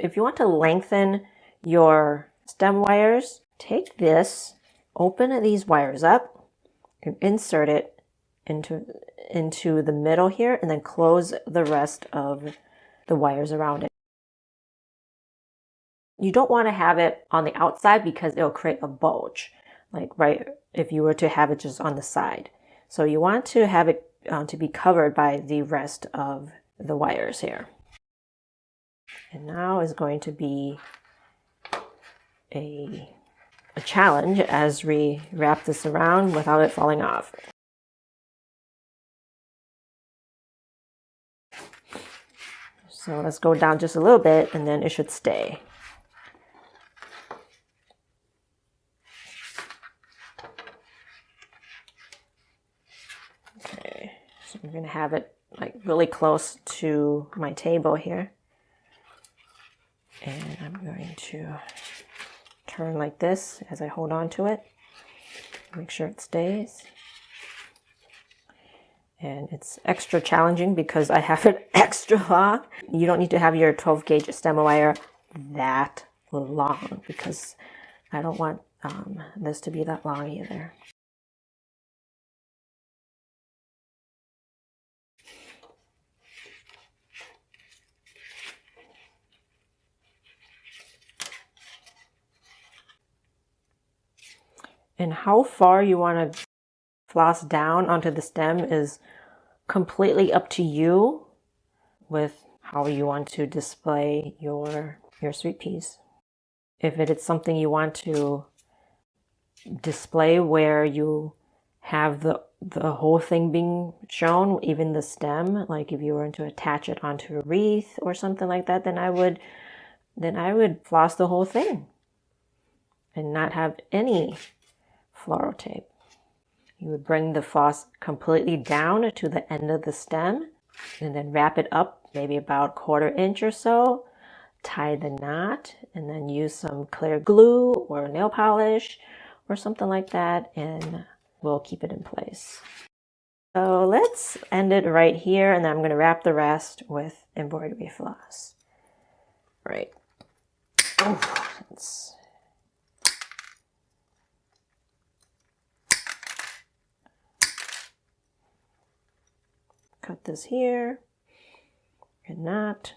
if you want to lengthen your stem wires, take this, open these wires up, and insert it into the middle here, and then close the rest of the wires around it. You don't want to have it on the outside because it'll create a bulge, like right if you were to have it just on the side. So you want to have it to be covered by the rest of the wires here. And now is going to be a challenge as we wrap this around without it falling off. So let's go down just a little bit and then it should stay. Okay, so I'm going to have it like really close to my table here. And I'm going to turn like this as I hold on to it. Make sure it stays. And it's extra challenging because I have it extra long. You don't need to have your 12 gauge stem wire that long because I don't want this to be that long either. And how far you want to floss down onto the stem is completely up to you with how you want to display your sweet peas. If it is something you want to display where you have the whole thing being shown, even the stem, like if you were to attach it onto a wreath or something like that, then I would floss the whole thing and not have any floral tape. You would bring the floss completely down to the end of the stem and then wrap it up maybe about 1/4 inch or so, tie the knot, and then use some clear glue or nail polish or something like that, and we'll keep it in place. So let's end it right here, and then I'm going to wrap the rest with embroidery floss. Right. Let's cut this here, and knot.